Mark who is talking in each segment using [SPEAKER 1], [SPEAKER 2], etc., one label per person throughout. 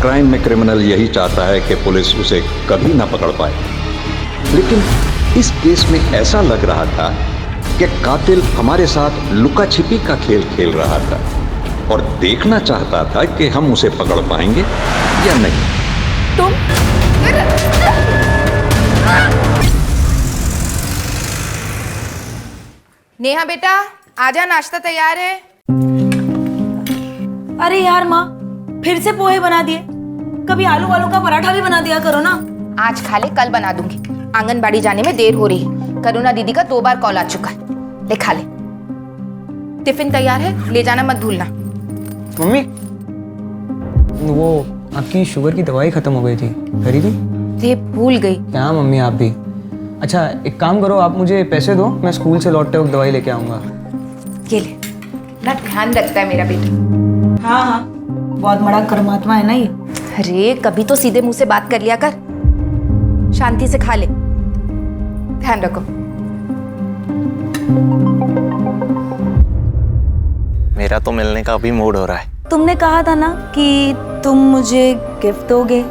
[SPEAKER 1] Crime में criminal यही चाहता है कि पुलिस उसे कभी ना पकड़ पाए, लेकिन इस केस में ऐसा लग रहा था कि कातिल हमारे साथ लुका छिपी का खेल खेल रहा था और देखना चाहता था कि हम उसे पकड़ पाएंगे या नहीं।
[SPEAKER 2] तुम नेहा बेटा आजा, नाश्ता तैयार है।
[SPEAKER 3] अरे यार माँ, फिर से पोहे बना दिए। कभी आलू वालू का पराठा भी बना दिया करो ना।
[SPEAKER 2] आज खा ले, कल बना दूंगी। आंगनबाड़ी जाने में देर हो रही है। करुणा दीदी का 2 बार कॉल आ चुका है। ले खा ले। टिफिन तैयार है, ले जाना मत भूलना।
[SPEAKER 4] मम्मी, वो आपकी शुगर की दवाई खत्म हो गई थी, खरीदी?
[SPEAKER 2] रे भूल गई।
[SPEAKER 4] क्या मम्मी आप भी। अच्छा एक काम करो, आप मुझे पैसे दो, मैं स्कूल से लौटते वक्त दवाई लेके आऊँगा।
[SPEAKER 2] ये ले, ना ध्यान रखता है मेरा बेटा।
[SPEAKER 3] हाँ हाँ, बहुत बड़ा कर्मात्मा है ना ये।
[SPEAKER 2] अरे कभी तो सीधे मुंह से बात कर लिया कर। शांति से खा ले, ध्यान रखो।
[SPEAKER 5] मेरा तो मिलने का अभी मूड हो रहा है।
[SPEAKER 3] तुमने कहा था ना कि तुम मुझे गिफ्ट दोगे,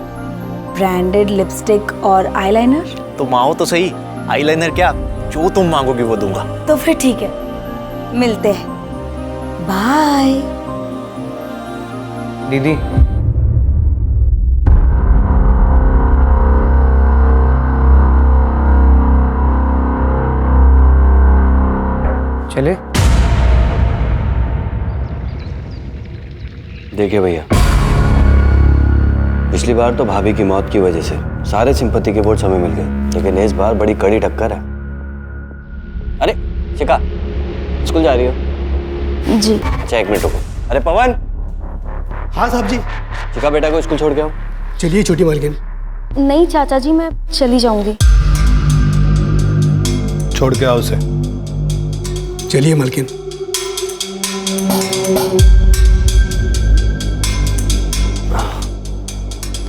[SPEAKER 3] ब्रांडेड लिपस्टिक और आईलाइनर।
[SPEAKER 5] तुम आओ तो सही, आईलाइनर क्या, जो तुम मांगोगी वो दूंगा।
[SPEAKER 3] तो फिर ठीक है, मिलते हैं। बाय।
[SPEAKER 4] दीदी चले।
[SPEAKER 6] देखिए भैया, पिछली बार तो भाभी की मौत की वजह से सारे सिंपैथी के वोट्स हमें मिल गए, लेकिन इस बार बड़ी कड़ी टक्कर है। अरे शिखा, स्कूल जा रही हो?
[SPEAKER 3] जी।
[SPEAKER 6] अच्छा 1 मिनट रुको। अरे पवन।
[SPEAKER 7] हाँ साहब जी।
[SPEAKER 6] शिखा बेटा को स्कूल छोड़ के आओ।
[SPEAKER 7] चलिए छोटी मालकिन।
[SPEAKER 8] नहीं चाचा जी, मैं चली जाऊंगी।
[SPEAKER 7] छोड़ के आओ उसे। चलिए मालकिन।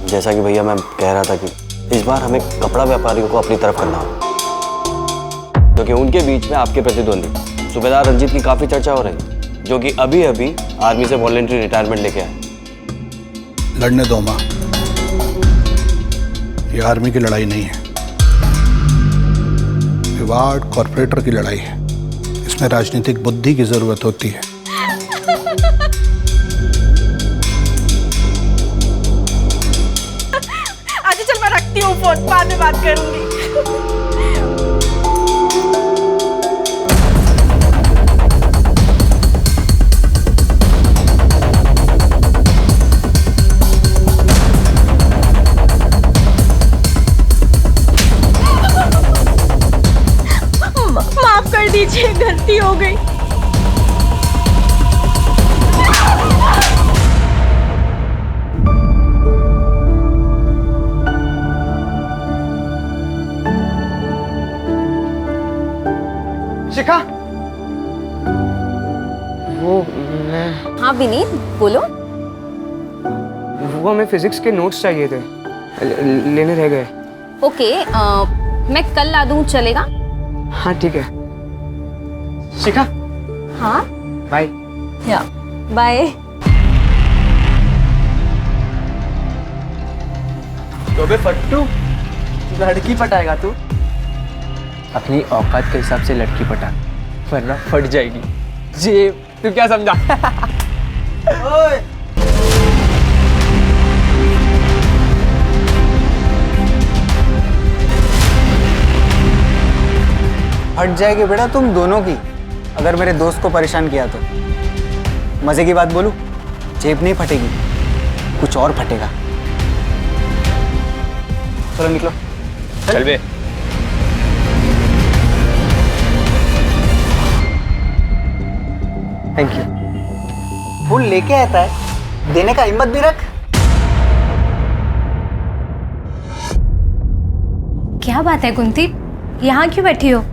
[SPEAKER 6] जैसा कि भैया मैं कह रहा था कि इस बार हमें कपड़ा व्यापारियों को अपनी तरफ करना होगा, क्योंकि उनके बीच में आपके प्रतिद्वंदी सूबेदार रंजीत की काफी चर्चा हो रही है, जो कि अभी अभी आर्मी से वॉलंटरी रिटायरमेंट लेके आए।
[SPEAKER 7] लड़ने दो माँ, ये आर्मी की लड़ाई नहीं है, विवाद कॉर्पोरेटर की लड़ाई है। इसमें राजनीतिक बुद्धि की जरूरत होती है।
[SPEAKER 3] अच्छा चल, मैं रखती हूँ फोन, बाद में बात करूंगी। माफ कर दीजिए, गलती हो गई।
[SPEAKER 4] शिखा, वो मैं
[SPEAKER 8] हाँ विनीत, बोलो।
[SPEAKER 4] वो हमें फिजिक्स के नोट्स चाहिए थे, लेने रह गए।
[SPEAKER 8] ओके, मैं कल ला दूँ, चलेगा?
[SPEAKER 4] हाँ ठीक है। शिखा,
[SPEAKER 8] हाँ
[SPEAKER 4] बाय।
[SPEAKER 8] या बाय।
[SPEAKER 4] तो बे फट्टू, लड़की पटाएगा तू? अपनी औकात के हिसाब से लड़की पटा, वरना फट जाएगी। जी तू क्या समझा? ओए
[SPEAKER 9] फट जाएगी बेटा तुम दोनों की, अगर मेरे दोस्त को परेशान किया तो। मजे की बात बोलूं, जेब नहीं फटेगी, कुछ और फटेगा। चलो निकलो।
[SPEAKER 4] चल बे। Thank you.
[SPEAKER 9] फूल लेके आता है, देने का हिम्मत भी रख।
[SPEAKER 8] क्या बात है कुंती, यहाँ क्यों बैठी हो?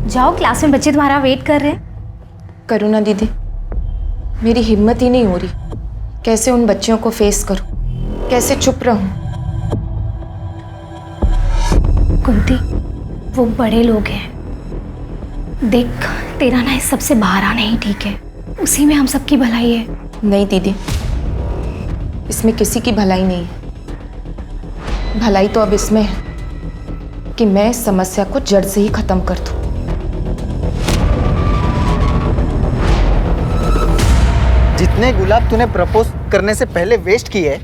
[SPEAKER 8] जाओ, क्लास में बच्चे तुम्हारा वेट कर रहे हैं।
[SPEAKER 2] करुणा दीदी, मेरी हिम्मत ही नहीं हो रही। कैसे उन बच्चों को फेस करूं, कैसे चुप रहूं?
[SPEAKER 8] कुंती, वो बड़े लोग हैं। देख, तेरा ना इस सबसे बाहर आना ही ठीक है। उसी में हम सबकी भलाई है।
[SPEAKER 2] नहीं दीदी, इसमें किसी की भलाई नहीं है। भलाई तो अब इसमें है कि मैं इस समस्या को जड़ से ही खत्म कर दूं।
[SPEAKER 9] जितने गुलाब तूने प्रपोज करने से पहले वेस्ट किए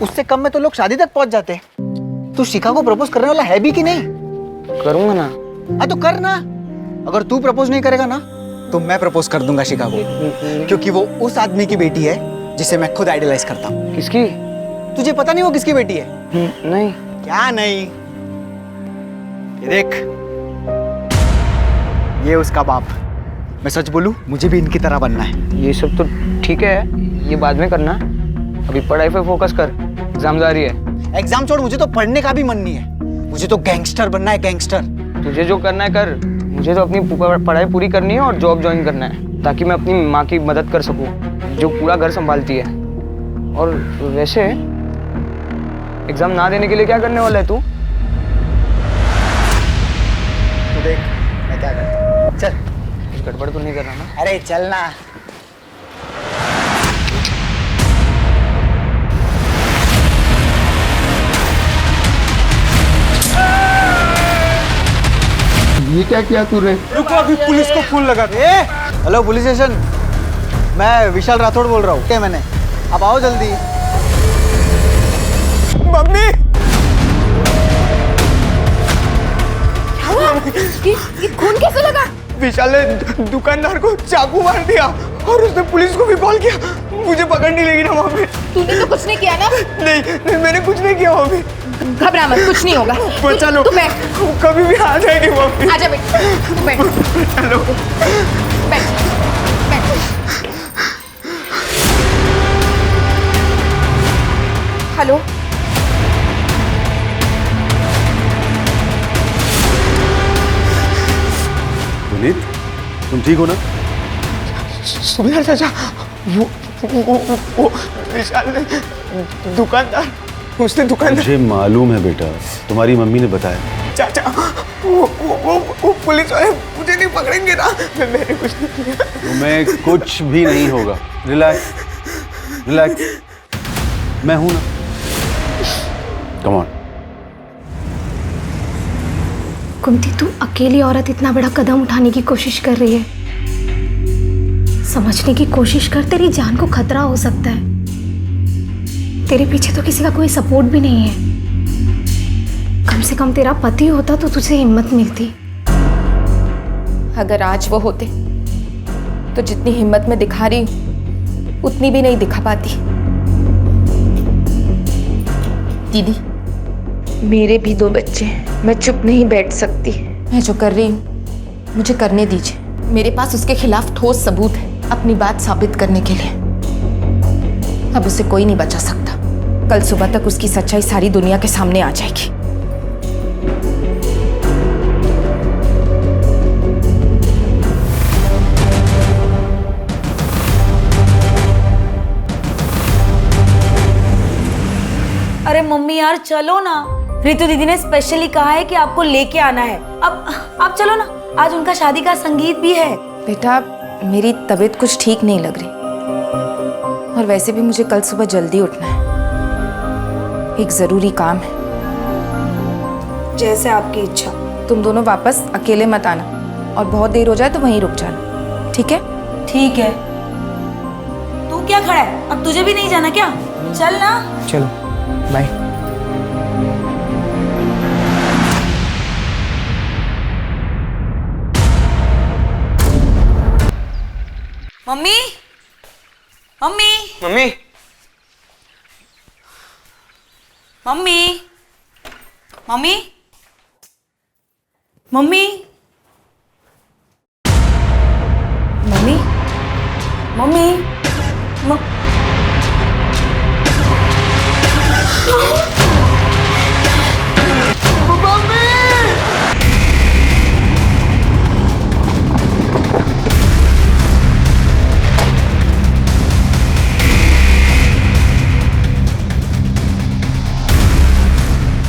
[SPEAKER 9] उससे कम में तो लोग शादी तक पहुंच जाते हैं। तू शिखा को प्रपोज करने वाला है भी कि नहीं?
[SPEAKER 4] करूंगा ना।
[SPEAKER 9] हाँ तो कर ना। अगर तू प्रपोज नहीं करेगा ना तो मैं प्रपोज कर दूंगा शिखा को, क्योंकि वो उस आदमी की बेटी है जिसे मैं खुद आइडलाइज करता हूँ।
[SPEAKER 4] किसकी?
[SPEAKER 9] तुझे पता नहीं वो किसकी बेटी है?
[SPEAKER 4] नहीं।
[SPEAKER 9] क्या नहीं? ये देख, ये उसका बाप। मैं सच बोलूं, मुझे भी इनकी तरह बनना है।
[SPEAKER 4] ये सब तो ठीक है, ये बाद में करना। अभी पढ़ाई पे फोकस कर, एग्जाम जारी है।
[SPEAKER 9] एग्जाम छोड़, मुझे तो पढ़ने का भी मन नहीं है। मुझे तो गैंगस्टर बनना है, गैंगस्टर।
[SPEAKER 4] तुझे जो करना है कर, मुझे तो अपनी पढ़ाई पूरी करनी है और जॉब ज्वाइन करना है, ताकि मैं अपनी माँ की मदद कर सकूं, जो पूरा घर संभालती है। और वैसे एग्जाम ना देने के लिए क्या करने वाला है तू?
[SPEAKER 9] तू देख मैं क्या करता हूँ। चल।
[SPEAKER 4] कुछ गड़बड़ तो नहीं कर रहा ना?
[SPEAKER 9] अरे चल ना।
[SPEAKER 4] ये क्या किया तूने?
[SPEAKER 9] रुको, अभी पुलिस को फोन लगा। हेलो पुलिस स्टेशन, मैं विशाल राठौड़ बोल रहा हूँ। क्या मैंने, आप आओ जल्दी। मम्मी!
[SPEAKER 2] ये खून कैसे लगा?
[SPEAKER 4] विशाल ने दुकानदार को चाकू मार दिया और उसने पुलिस को भी कॉल किया। मुझे पकड़ नहीं लेगी ना वहाँ पे।
[SPEAKER 2] तूने तो कुछ नहीं किया ना?
[SPEAKER 4] नहीं, मैंने कुछ नहीं किया वहाँ पे।
[SPEAKER 2] घबरा मत, कुछ नहीं होगा।
[SPEAKER 4] बचा लो।
[SPEAKER 2] तू बैठ।
[SPEAKER 4] कभी भी आ जाएगी वहाँ पे।
[SPEAKER 2] आजा बेटा, तू बैठ।
[SPEAKER 4] बचा लो।
[SPEAKER 2] बैठ, बैठ। हेलो,
[SPEAKER 10] पुनीत, तुम ठीक हो ना?
[SPEAKER 4] सुबह चाचा, वो विशाल ने दुकानदार, उसने दुकानदार।
[SPEAKER 10] मुझे मालूम है बेटा, तुम्हारी मम्मी ने बताया।
[SPEAKER 4] चाचा, वो पुलिस वाले मुझे नहीं पकड़ेंगे ना? मैंने कुछ नहीं किया।
[SPEAKER 10] तुम्हें कुछ भी नहीं होगा। रिलैक्स, रिलैक्स, मैं हूं ना। Come on.
[SPEAKER 8] कुंती, तू अकेली औरत इतना बड़ा कदम उठाने की कोशिश कर रही है। समझने की कोशिश कर, तेरी जान को खतरा हो सकता है। तेरे पीछे तो किसी का कोई सपोर्ट भी नहीं है। कम से कम तेरा पति होता तो तुझे हिम्मत मिलती।
[SPEAKER 2] अगर आज वो होते तो जितनी हिम्मत मैं दिखा रही हूं उतनी भी नहीं दिखा पाती। दीदी, मेरे भी 2 बच्चे हैं, मैं चुप नहीं बैठ सकती। मैं जो कर रही हूँ मुझे करने दीजिए। मेरे पास उसके खिलाफ ठोस सबूत है अपनी बात साबित करने के लिए। अब उसे कोई नहीं बचा सकता। कल सुबह तक उसकी सच्चाई सारी दुनिया के सामने आ जाएगी।
[SPEAKER 3] अरे मम्मी यार चलो ना, रितु दीदी ने स्पेशली कहा है कि आपको लेके आना है। अब आप चलो ना, आज उनका शादी का संगीत भी है।
[SPEAKER 2] बेटा, मेरी तबीयत कुछ ठीक नहीं लग रही और वैसे भी मुझे कल सुबह जल्दी उठना है। एक जरूरी काम है।
[SPEAKER 3] जैसे आपकी इच्छा।
[SPEAKER 2] तुम दोनों वापस अकेले मत आना और बहुत देर हो जाए तो वहीं रुक जाना, ठीक है?
[SPEAKER 3] ठीक है। तू क्या खड़ा है, अब तुझे भी नहीं जाना क्या? चल ना।
[SPEAKER 4] चलो, bye.
[SPEAKER 3] Mummy, mummy,
[SPEAKER 4] mummy,
[SPEAKER 3] mummy, mummy, mummy, mummy, mummy,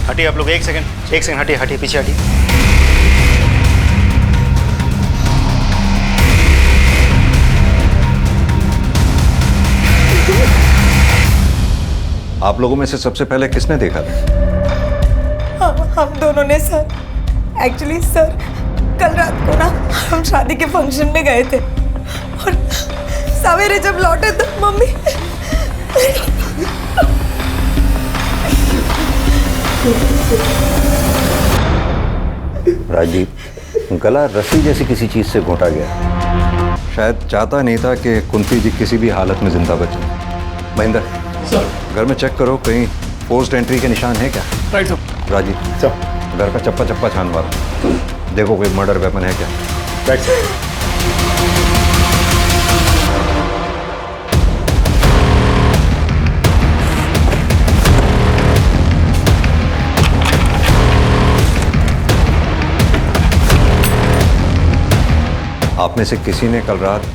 [SPEAKER 5] हटिए आप लोग, एक सेकंड हटिए, हटिए, पीछे हटिए।
[SPEAKER 1] आप लोगों में से सबसे पहले किसने देखा था?
[SPEAKER 3] हम दोनों ने सर। एक्चुअली सर, कल रात को ना हम शादी के फंक्शन में गए थे और सवेरे जब लौटे तो मम्मी
[SPEAKER 1] राजदीप, गला रस्सी जैसी किसी चीज से घोटा गया। शायद चाहता नहीं था कि कुंती जी किसी भी हालत में जिंदा बचे। महेंद्र, घर में चेक करो, कहीं फोर्स्ड एंट्री के निशान है क्या?
[SPEAKER 11] Right sir.
[SPEAKER 1] राजीव, घर का चप्पा चप्पा छान मारो, देखो कोई मर्डर वेपन है क्या।
[SPEAKER 11] Right sir.
[SPEAKER 1] आप में से किसी ने कल रात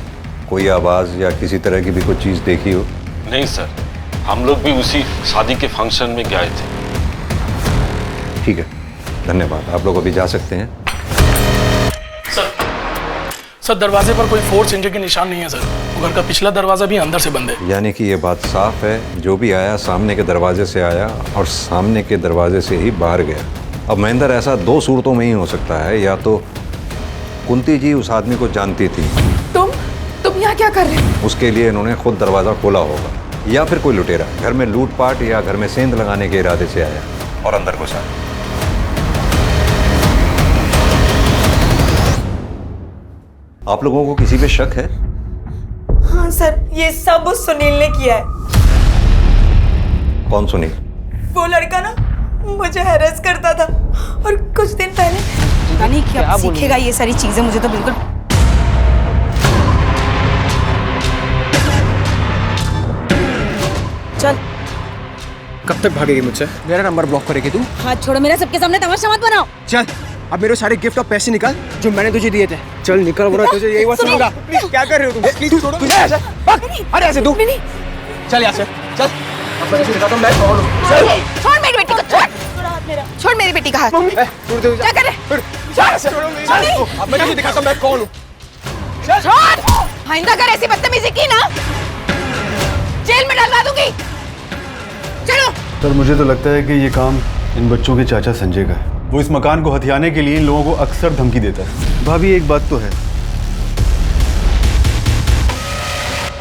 [SPEAKER 1] कोई आवाज या किसी तरह की भी कोई चीज देखी हो?
[SPEAKER 12] नहीं सर, हम लोग भी उसी शादी के फंक्शन में गए थे।
[SPEAKER 1] ठीक है, धन्यवाद। आप लोग अभी जा सकते हैं।
[SPEAKER 11] सर, दरवाजे पर कोई फोर्स एंट्री के निशान नहीं है सर। घर का पिछला दरवाजा भी अंदर से बंद है।
[SPEAKER 1] यानी कि ये बात साफ है, जो भी आया सामने के दरवाजे से आया और सामने के दरवाजे से ही बाहर गया। अब महेंद्र, ऐसा दो सूरतों में ही हो सकता है, या तो कुंती जी उस आदमी को जानती थी।
[SPEAKER 2] तुम यहाँ क्या कर रहे हो?
[SPEAKER 1] उसके लिए इन्होंने खुद दरवाजा खोला होगा, या फिर कोई लुटेरा घर में लूटपाट या घर में सेंध लगाने के इरादे से आया और अंदर घुसा। आप लोगों को किसी पे शक है?
[SPEAKER 3] हाँ सर, ये सब उस सुनील ने किया है।
[SPEAKER 1] कौन सुनील?
[SPEAKER 3] वो लड़का ना मुझे हैरेस करता था और कुछ दिन पहले पता नहीं क्या सीखेगा ये सारी चीजें, मुझे तो बिल्कुल। चल।
[SPEAKER 4] कब तक भागेगी मुझसे? मेरा नंबर ब्लॉक करेगी तू?
[SPEAKER 3] हाथ छोड़ो मेरा, सबके सामने तमाशा मत बनाओ।
[SPEAKER 4] चल, अब मेरे सारे गिफ्ट और पैसे निकाल जो मैंने तुझे दिए थे। चल निकल, वरना तुझे यही बात सुनूंगा। क्या कर रहे हो तुम? प्लीज छोड़ो। ऐसे भाग। अरे ऐसे तू चल यहाँ से, चल। अब मैं तुझे दिखाता हूँ, मैं कौन हूँ। चल।
[SPEAKER 2] छोड़ मेरी बेटी को, छोड़। छोड़ मेरी बेटी का हाथ। क्या कर रहे?
[SPEAKER 4] अब मैं तुझे दिखाता हूँ मैं कौन हूँ।
[SPEAKER 2] छोड़। आइंदा अगर ऐसी बदतमीजी की ना, जेल में डलवा दूंगी। चलो।
[SPEAKER 10] सर, मुझे तो लगता है कि ये काम इन बच्चों के चाचा संजय का है। वो इस मकान को हथियाने के लिए इन लोगों को अक्सर धमकी देता है। भाभी, एक बात तो है,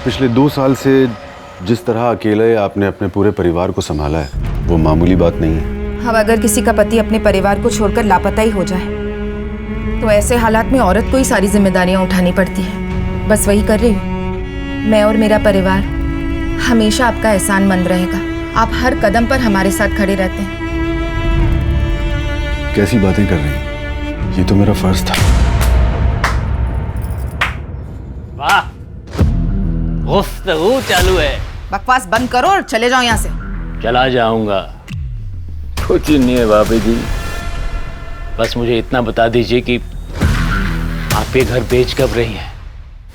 [SPEAKER 10] पिछले 2 साल से जिस तरह अकेले आपने अपने पूरे परिवार को संभाला है, वो मामूली बात नहीं है।
[SPEAKER 2] अब अगर किसी का पति अपने परिवार को छोड़कर लापता ही हो जाए तो ऐसे हालात में औरत को ही सारी जिम्मेदारियां उठानी पड़ती है। बस वही कर रही हूँ। मैं और मेरा परिवार हमेशा आपका एहसानमंद रहेगा। आप हर कदम पर हमारे साथ खड़े रहते हैं।
[SPEAKER 10] कैसी बातें कर रही हैं? ये तो मेरा फर्ज था।
[SPEAKER 13] वाह, गुफ्तगू चालू है।
[SPEAKER 2] बकवास बंद करो और चले जाओ यहाँ से।
[SPEAKER 13] चला जाऊंगा। कुछ नहीं है भाभी जी, बस मुझे इतना बता दीजिए कि आप ये घर बेच कब रही हैं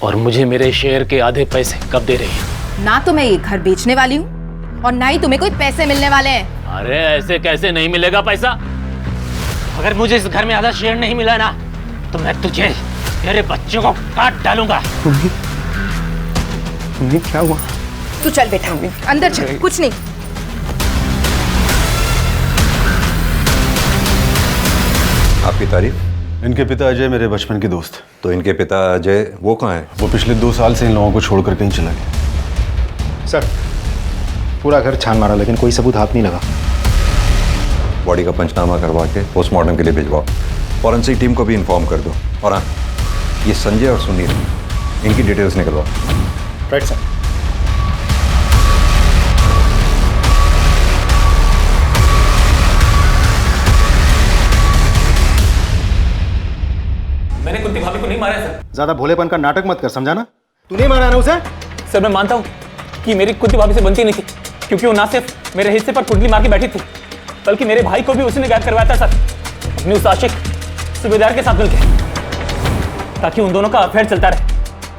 [SPEAKER 13] और मुझे मेरे शेयर के आधे पैसे कब दे रही हैं।
[SPEAKER 2] ना तो मैं ये घर बेचने वाली हूँ और ना ही तुम्हें कोई पैसे मिलने वाले हैं।
[SPEAKER 13] अरे ऐसे कैसे नहीं मिलेगा पैसा? अगर मुझे इस घर में आधा शेयर नहीं मिला ना तो मैं तुझे, तेरे बच्चों को काट डालूंगा।
[SPEAKER 4] क्या हुआ?
[SPEAKER 2] तू चल बेटा, अंदर चल। कुछ नहीं।
[SPEAKER 1] आपकी तारीफ?
[SPEAKER 10] इनके पिता अजय मेरे बचपन के दोस्त।
[SPEAKER 1] तो इनके पिता अजय वो कहाँ हैं?
[SPEAKER 10] वो पिछले 2 साल से इन लोगों को छोड़कर कहीं चला गया।
[SPEAKER 11] सर, पूरा घर छान मारा लेकिन कोई सबूत हाथ नहीं लगा।
[SPEAKER 1] बॉडी का पंचनामा करवा के पोस्टमार्टम के लिए भिजवाओ। फॉरेंसिक टीम को भी इन्फॉर्म कर दो। और हाँ, ये संजय और सुनील, इनकी डिटेल्स निकलवाओ।
[SPEAKER 11] Right sir.
[SPEAKER 4] मैंने कुंती भाभी को नहीं मारा है सर।
[SPEAKER 11] ज्यादा भोलेपन का नाटक मत कर, समझा ना? तू नहीं मारा ना उसे?
[SPEAKER 4] सर, मैं मानता हूँ कि मेरी कुंती भाभी से बनती नहीं थी, क्योंकि वो ना सिर्फ मेरे हिस्से पर कुंडली मार के बैठी थी, बल्कि मेरे भाई को भी उसी ने गायब करवाया था सर, अपने उस आशिक सूबेदार के साथ मिलकर, ताकि उन दोनों का अफेयर चलता रहे।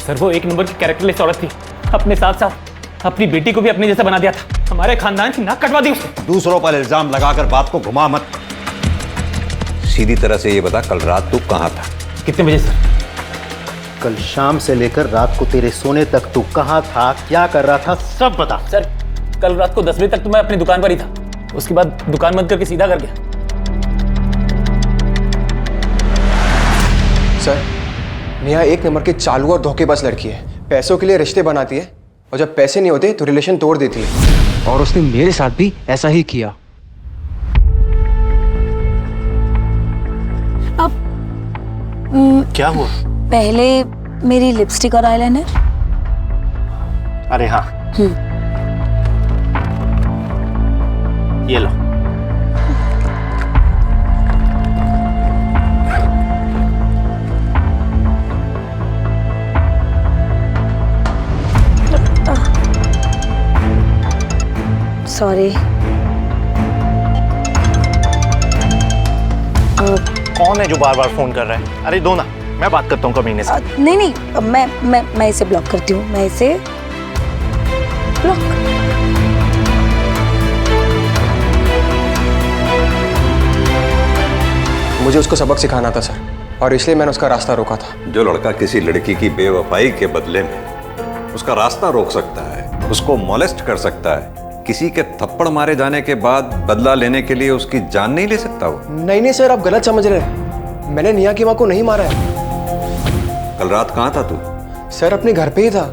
[SPEAKER 4] सर, वो एक नंबर की कैरेक्टरलेस औरत थी। अपने साथ साथ अपनी बेटी को भी अपने जैसा बना दिया था। हमारे खानदान की नाक कटवा दी उसने।
[SPEAKER 1] दूसरों पर इल्जाम लगाकर बात को घुमा मत। सीधी तरह से ये बता, कल रात तू कहाँ था?
[SPEAKER 4] कितने बजे सर?
[SPEAKER 11] कल शाम से लेकर रात को तेरे सोने तक तू कहाँ था, क्या कर रहा था, सब बता।
[SPEAKER 4] सर,
[SPEAKER 13] कल रात को 10 बजे तक तो मैं अपनी दुकान पर ही था। उसके बाद दुकान बंद करके सीधा घर गया।
[SPEAKER 4] सर, नेहा एक नंबर की चालू और धोखेबाज लड़की है। पैसों के लिए रिश्ते बनाती है और जब पैसे नहीं होते तो रिलेशन तोड़ देती है। और उसने मेरे साथ भी ऐसा ही किया।
[SPEAKER 14] अब
[SPEAKER 5] क्या हुआ?
[SPEAKER 14] पहले मेरी लिपस्टिक और आईलाइनर।
[SPEAKER 5] अरे हाँ, ये लो।
[SPEAKER 14] सॉरी।
[SPEAKER 5] कौन है जो बार बार फोन कर रहा है? अरे दो ना, मैं बात करता हूँ कमीने से।
[SPEAKER 14] नहीं, मैं इसे ब्लॉक करती हूँ। मैं इसे ब्लॉक।
[SPEAKER 4] मुझे उसको सबक सिखाना था सर, और इसलिए मैंने उसका रास्ता रोका था।
[SPEAKER 1] जो लड़का किसी लड़की की बेवफाई के बदले में उसका रास्ता रोक सकता है, उसको मोलेस्ट कर सकता है, किसी के थप्पड़ मारे जाने के बाद बदला लेने के लिए उसकी जान नहीं ले सकता वो?
[SPEAKER 4] नहीं सर, आप गलत समझ रहे हैं। मैंने नेहा की माँ को नहीं मारा है।
[SPEAKER 1] कल रात कहाँ था तू?
[SPEAKER 4] सर, अपने घर पे ही था।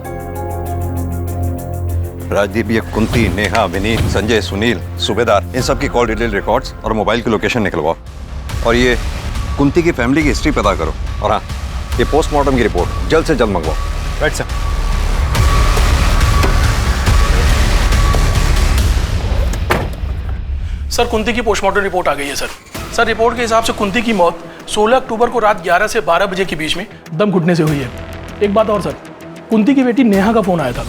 [SPEAKER 1] राजदीप, ये कुंती, नेहा, विनीत, संजय, सुनील, सूबेदार, इन सब की कॉल डिटेल रिकॉर्ड्स और मोबाइल की लोकेशन निकलवाओ। और ये कुंती की फैमिली की हिस्ट्री पता करो। और हाँ, ये पोस्टमार्टम की रिपोर्ट जल्द से जल्द मंगवाओ।
[SPEAKER 5] Right sir.
[SPEAKER 11] सर, कुंती की पोस्टमार्टम रिपोर्ट आ गई है सर। रिपोर्ट के हिसाब से कुंती की मौत 16 अक्टूबर को रात 11 से 12 बजे के बीच में दम घुटने से हुई है। एक बात और सर, कुंती की बेटी नेहा का फोन आया था।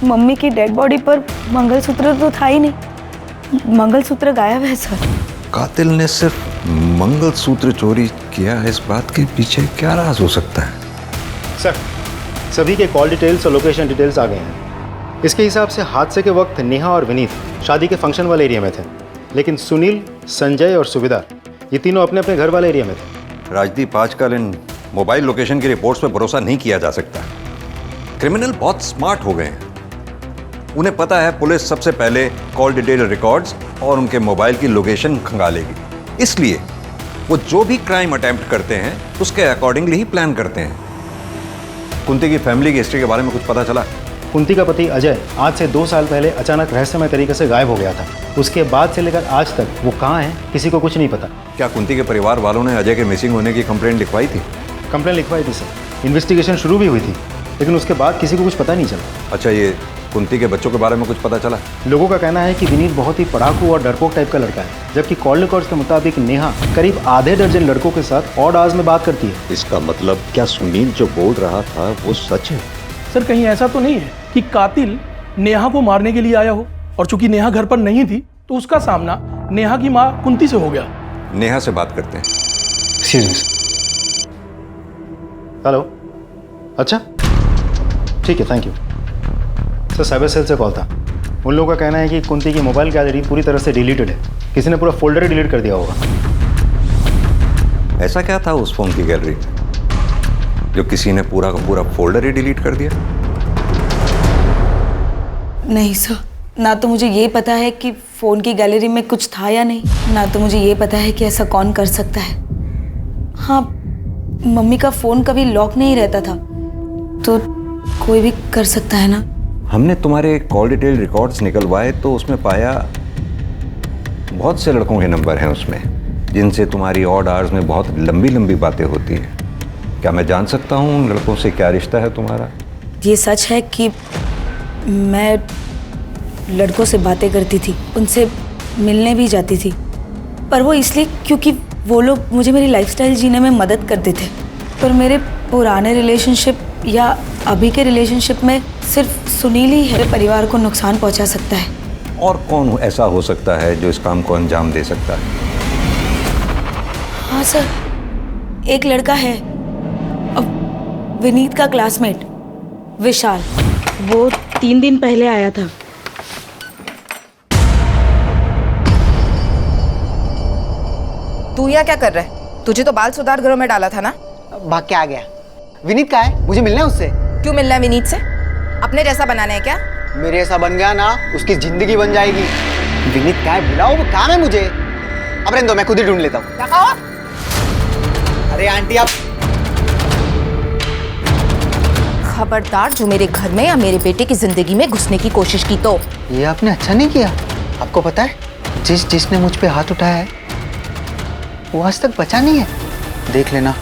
[SPEAKER 14] मम्मी की डेड बॉडी पर मंगलसूत्र तो था ही नहीं। मंगलसूत्र गायब है सर।
[SPEAKER 1] कातिल ने सिर्फ मंगलसूत्र चोरी किया है, इस बात के पीछे क्या राज हो सकता है?
[SPEAKER 15] सर, सभी के कॉल डिटेल्स और लोकेशन डिटेल्स आ गए हैं। इसके हिसाब से हादसे के वक्त नेहा और विनीत शादी के फंक्शन वाले एरिया में थे, लेकिन सुनील, संजय और सूबेदार ये तीनों अपने अपने घर वाले एरिया में थे।
[SPEAKER 1] राजदीप, आजकल इन मोबाइल लोकेशन की रिपोर्ट्स पर भरोसा नहीं किया जा सकता। क्रिमिनल बहुत स्मार्ट हो गए हैं। उन्हें पता है पुलिस सबसे पहले कॉल डिटेल रिकॉर्ड्स और उनके मोबाइल की लोकेशन खंगालेगी, इसलिए वो जो भी क्राइम अटेम्प्ट करते हैं उसके अकॉर्डिंगली ही प्लान करते हैं। कुंती की फैमिली की हिस्ट्री के बारे में कुछ पता चला?
[SPEAKER 15] कुंती का पति अजय आज से 2 साल पहले अचानक रहस्यमय तरीके से गायब हो गया था। उसके बाद से लेकर आज तक वो कहाँ है किसी को कुछ नहीं पता।
[SPEAKER 1] क्या कुंती के परिवार वालों ने अजय के मिसिंग होने की कंप्लेंट लिखवाई थी?
[SPEAKER 15] कंप्लेंट लिखवाई थी सर, इन्वेस्टिगेशन शुरू भी हुई थी, लेकिन उसके बाद किसी को कुछ पता नहीं चला।
[SPEAKER 1] अच्छा, ये कुंती के बच्चों के बारे में कुछ पता चला?
[SPEAKER 15] लोगों का कहना है कि विनीत बहुत ही पढ़ाकू और डरपोक टाइप का लड़का है, जबकि कॉल रिकॉर्ड्स के मुताबिक नेहा करीब आधे दर्जन लड़कों के साथ ऑड आवर्स में बात करती है।
[SPEAKER 1] इसका मतलब क्या सुनील जो बोल रहा था वो सच है?
[SPEAKER 11] सर, कहीं ऐसा तो नहीं है कि कातिल नेहा को मारने के लिए आया हो, और चूंकि नेहा घर पर नहीं थी तो उसका सामना नेहा की माँ कुंती से हो गया?
[SPEAKER 1] नेहा से बात करते हैं।
[SPEAKER 15] हेलो, अच्छा ठीक है, thank you sir. Cyber cell से कॉल था। उन लोगों का कहना है कि कुंती की मोबाइल गैलरी पूरी तरह से डिलीटेड है। किसी ने पूरा फोल्डर ही डिलीट कर दिया होगा।
[SPEAKER 1] ऐसा क्या था उस फोन की गैलरी में जो किसी ने पूरा का पूरा फोल्डर ही डिलीट कर दिया?
[SPEAKER 14] नहीं सर, ना तो मुझे ये पता है कि फ़ोन की गैलरी में कुछ था या नहीं, ना तो मुझे ये पता है कि ऐसा कौन कर सकता है। हाँ, मम्मी का फ़ोन कभी लॉक नहीं रहता था, तो कोई भी कर सकता है ना।
[SPEAKER 1] हमने तुम्हारे कॉल डिटेल रिकॉर्ड्स निकलवाए तो उसमें पाया बहुत से लड़कों के नंबर हैं उसमें, जिनसे तुम्हारी ऑड आवर्स में बहुत लंबी लंबी बातें होती हैं। क्या मैं जान सकता हूँ उन लड़कों से क्या रिश्ता है तुम्हारा?
[SPEAKER 14] ये सच है कि मैं लड़कों से बातें करती थी, उनसे मिलने भी जाती थी, पर वो इसलिए क्योंकि वो लोग मुझे मेरी लाइफस्टाइल जीने में मदद करते थे। पर मेरे पुराने रिलेशनशिप या अभी के रिलेशनशिप में सिर्फ सुनील ही है परिवार को नुकसान पहुंचा सकता है।
[SPEAKER 1] और कौन ऐसा हो सकता है जो इस काम को अंजाम दे सकता है?
[SPEAKER 14] हाँ सर, एक लड़का है, विनीत का क्लासमेट विशाल। वो 3 दिन पहले आया था।
[SPEAKER 3] तू यहाँ क्या कर रहा है? तुझे तो बाल सुधार गृह में डाला था ना?
[SPEAKER 9] भाग के आ गया। विनीत कहाँ है? मुझे मिलना है उससे।
[SPEAKER 3] क्यों मिलना है विनीत से? अपने जैसा बनाना है क्या?
[SPEAKER 9] मेरे ऐसा बन गया ना, उसकी जिंदगी बन जाएगी। विनीत क्या है, बुलाओ, वो काम है मुझे। अब रहने दो, मैं खुद ही ढूंढ लेता हूँ। क्या कहा? अरे आंटी आप
[SPEAKER 2] खबरदार जो मेरे घर में या मेरे बेटे की जिंदगी में घुसने की कोशिश की तो।
[SPEAKER 9] ये आपने अच्छा नहीं किया। आपको पता है जिसने मुझ पे हाथ उठाया है वो आज तक बचा नहीं है। देख लेना,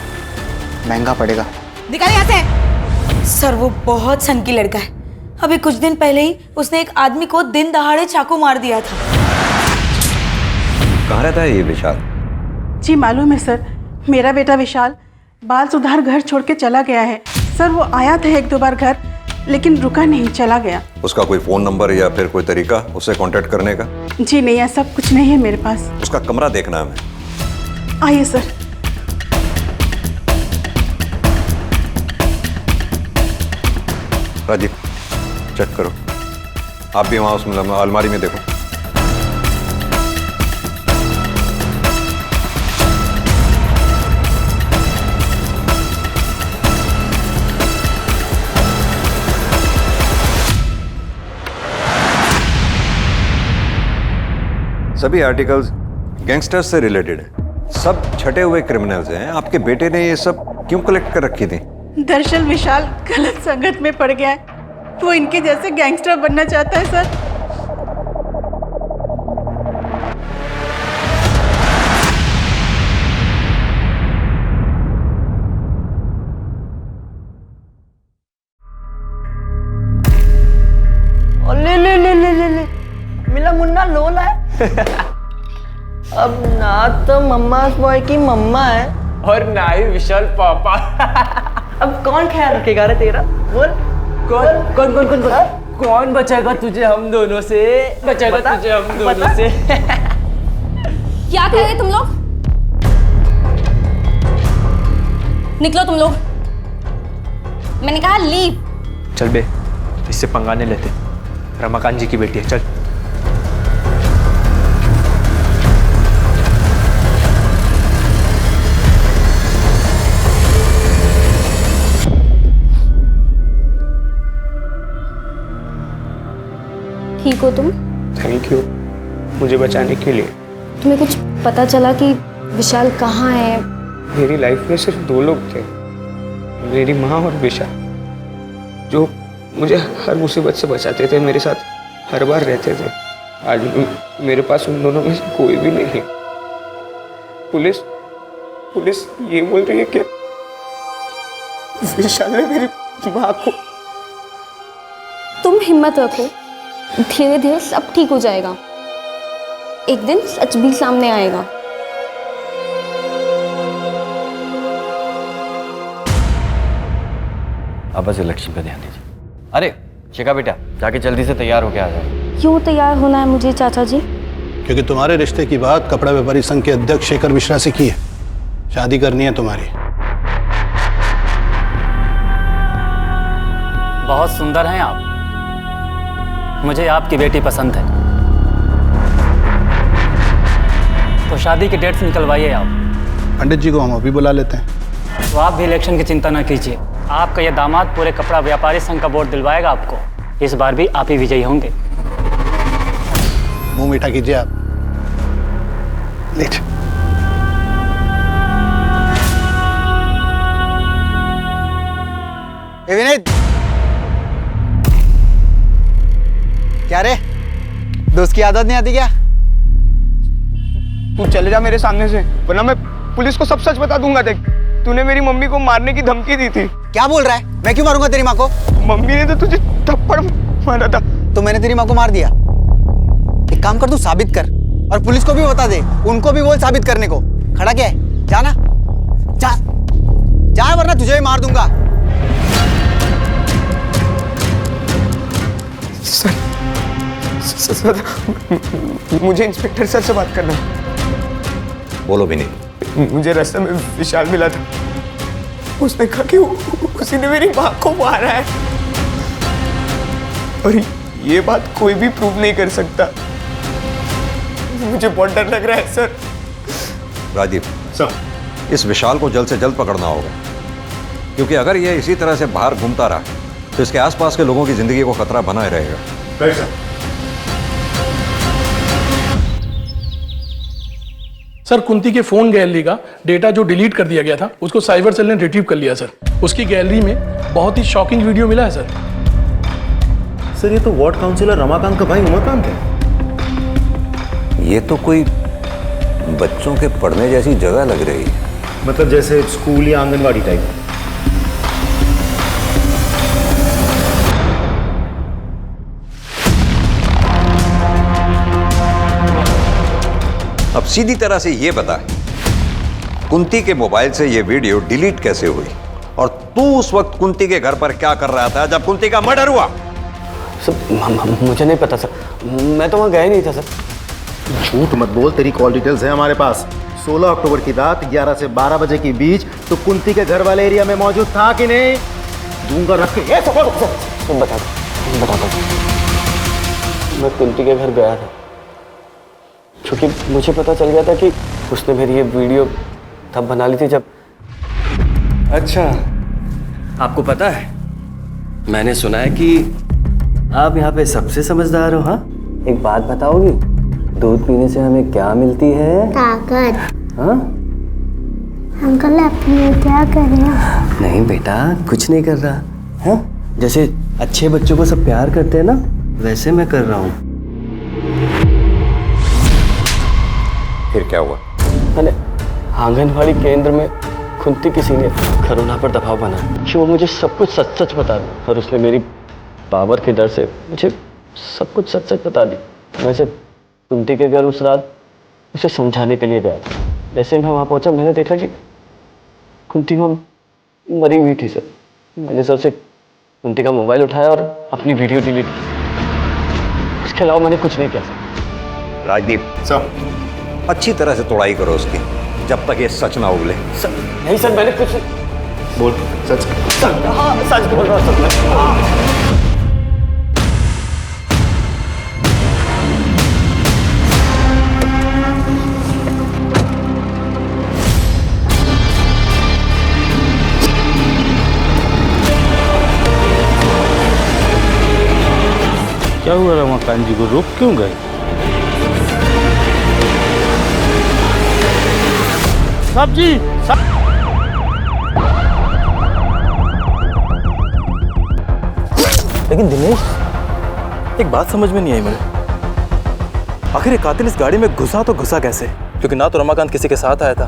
[SPEAKER 9] महंगा पड़ेगा।
[SPEAKER 14] निकाल यहाँ से। सर वो बहुत सनकी लड़का है। अभी कुछ दिन पहले ही उसने एक आदमी को दिन दहाड़े चाकू मार दिया था।
[SPEAKER 1] कहाँ रहता है ये विशाल?
[SPEAKER 16] जी मालूम है सर, मेरा बेटा विशाल बाल सुधार घर छोड़ के चला गया है। सर वो आया था 1-2 बार घर, लेकिन रुका नहीं, चला गया।
[SPEAKER 1] उसका कोई फोन नंबर या फिर कोई तरीका उससे कांटेक्ट करने का?
[SPEAKER 16] जी नहीं, ऐसा कुछ नहीं है मेरे पास।
[SPEAKER 1] उसका कमरा देखना है हमें।
[SPEAKER 16] आइए सर।
[SPEAKER 1] राजीव चेक करो, आप भी वहां उस अलमारी में देखो। सभी आर्टिकल्स गैंगस्टर्स से रिलेटेड है, सब छटे हुए क्रिमिनल्स हैं। आपके बेटे ने ये सब क्यों कलेक्ट कर रखी थी?
[SPEAKER 16] दरअसल विशाल गलत संगत में पड़ गया है, वो इनके जैसे गैंगस्टर बनना चाहता है सर।
[SPEAKER 4] ले मिला मुन्ना लोला है। अब ना तो मम्मा बॉय की मम्मा है और ना ही विशाल पापा। अब कौन ख्याल रखेगा रे तेरा? बोल कौन कौन कौन कौन कौन कौन बचाएगा तुझे हम दोनों से? बचाएगा तुझे हम दोनों से।
[SPEAKER 2] क्या कह रहे तुम लोग? निकलो तुम लोग, मैंने कहा लीव।
[SPEAKER 4] चल बे, इससे पंगा नहीं लेते। रमाकांत जी की बेटी है, चल।
[SPEAKER 8] ठीक हो तुम?
[SPEAKER 4] थैंक यू मुझे बचाने के लिए।
[SPEAKER 8] तुम्हें कुछ पता चला कि विशाल कहाँ है?
[SPEAKER 4] मेरी लाइफ में सिर्फ 2 लोग थे, मेरी माँ और विशाल, जो मुझे हर मुसीबत से बचाते थे, मेरे साथ हर बार रहते थे। आज मेरे पास उन दोनों में से कोई भी नहीं है। पुलिस ये बोल रही है कि विशाल ने मेरी माँ को।
[SPEAKER 8] तुम हिम्मत रखो, धीरे धीरे सब ठीक हो जाएगा। एक दिन सच भी सामने आएगा।
[SPEAKER 6] आप बस इलेक्शन पे ध्यान दीजिए। अरे शिखा बेटा, जाके जल्दी से तैयार होके आ जाए।
[SPEAKER 8] क्यों तैयार होना है मुझे चाचा जी?
[SPEAKER 7] क्योंकि तुम्हारे रिश्ते की बात कपड़ा व्यापारी संघ के अध्यक्ष शेखर मिश्रा से की है। शादी करनी है तुम्हारी।
[SPEAKER 17] बहुत सुंदर हैं आप, मुझे आपकी बेटी पसंद है। तो शादी की डेट्स निकलवाइए आप।
[SPEAKER 7] पंडित जी को हम अभी बुला लेते हैं।
[SPEAKER 17] तो आप भी इलेक्शन की चिंता न कीजिए, आपका यह दामाद पूरे कपड़ा व्यापारी संघ का वोट दिलवाएगा आपको। इस बार भी आप ही विजयी होंगे।
[SPEAKER 7] मुंह मीठा कीजिए आप। लीजिए।
[SPEAKER 9] विनीत, क्या रे, दोस्त की आदत नहीं आती क्या?
[SPEAKER 4] तू चले जा मेरे सामने से, वरना मैं पुलिस को सब सच बता दूंगा। देख, तूने मेरी मम्मी को मारने की धमकी दी थी।
[SPEAKER 9] क्या बोल रहा है? मैं क्यों मारूंगा तेरी माँ को?
[SPEAKER 4] मम्मी ने तो तुझे थप्पड़ मारा था।
[SPEAKER 9] तो मैंने तेरी माँ को मार दिया? एक काम कर, तू साबित कर और पुलिस को भी बता दे। उनको भी बोल साबित करने को। खड़ा क्या है? जाना, जा वरना तुझे ही मार दूंगा।
[SPEAKER 4] सर, मुझे इंस्पेक्टर सर से बात करना है।
[SPEAKER 1] बोलो विनीत।
[SPEAKER 4] मुझे रास्ते में विशाल मिला था, उसने कहा कि उसी ने मेरी माँ को मारा है, और ये बात कोई भी प्रूव नहीं कर सकता। मुझे बहुत डर लग रहा है सर।
[SPEAKER 1] राजीव
[SPEAKER 15] सर,
[SPEAKER 1] इस विशाल को जल्द से जल्द पकड़ना होगा, क्योंकि अगर ये इसी तरह से बाहर घूमता रहा तो इसके आसपास के लोगों की जिंदगी को खतरा बना ही रहेगा।
[SPEAKER 15] Right sir.
[SPEAKER 11] सर कुंती के फोन गैलरी का डेटा जो डिलीट कर दिया गया था उसको साइबर सेल ने रिट्रीव कर लिया सर। उसकी गैलरी में बहुत ही शॉकिंग वीडियो मिला है सर।
[SPEAKER 15] सर ये तो वार्ड काउंसिलर रमाकांत का भाई उमाकांत है।
[SPEAKER 1] ये तो कोई बच्चों के पढ़ने जैसी जगह लग रही है।
[SPEAKER 15] मतलब जैसे स्कूल या आंगनवाड़ी टाइप।
[SPEAKER 1] अब सीधी तरह से ये बता, कुंती के मोबाइल से ये वीडियो डिलीट कैसे हुई और तू उस वक्त कुंती के घर पर क्या कर रहा था जब कुंती का मर्डर हुआ?
[SPEAKER 6] सर मुझे नहीं पता सर, मैं तो वहाँ गया ही नहीं था सर।
[SPEAKER 15] झूठ मत बोल, तेरी कॉल डिटेल्स है हमारे पास। 16 अक्टूबर की रात 11 से 12 बजे के बीच तो कुंती के घर वाले एरिया में मौजूद था कि नहीं? दूंगा रख के।
[SPEAKER 6] बता दो। मैं कुंती के घर गया था क्योंकि मुझे पता चल गया था कि उसने मेरी ये वीडियो तब बना ली थी जब। अच्छा, आपको पता है मैंने सुना है कि आप यहाँ पे सबसे समझदार हो। हाँ, एक बात बताओगी, दूध पीने से हमें क्या मिलती है?
[SPEAKER 18] ताकत।
[SPEAKER 6] हाँ
[SPEAKER 18] अंकल आप ये क्या कर रहे हैं?
[SPEAKER 6] नहीं बेटा, कुछ नहीं कर रहा। हाँ, जैसे अच्छे बच्चों को सब प्यार करते हैं ना, वैसे मैं कर रहा हूँ।
[SPEAKER 1] फिर क्या हुआ?
[SPEAKER 6] अरे आंगनवाड़ी केंद्र में कुंती किसी ने करुणा पर दबाव बनाया कि वो मुझे सब कुछ सच सच बता दे, और उसने मेरी पावर के डर से मुझे सब कुछ सच सच बता दी। वैसे कुंती के घर उस रात उसे समझाने के लिए गया था। जैसे मैं वहाँ पहुँचा, मैंने देखा कि कुंती वो मरी हुई थी सर। मैंने सबसे कुंती का मोबाइल उठाया और अपनी वीडियो डिलीट की। इसके अलावा मैंने कुछ नहीं किया सर।
[SPEAKER 1] राजदीप सर, अच्छी तरह से तोड़ाई करो उसकी जब तक ये सच ना उगले।
[SPEAKER 6] नहीं सर, मैंने कुछ
[SPEAKER 15] बोल। सच
[SPEAKER 6] सच बोल रहा सर मैं।
[SPEAKER 10] क्या हुआ रमाकांत जी को, रोक क्यों गए? सब्जी
[SPEAKER 15] लेकिन दिनेश, एक बात समझ में नहीं आई मुझे। आखिर ये कातिल इस गाड़ी में घुसा तो घुसा कैसे? क्योंकि ना तो रमाकांत किसी के साथ आया था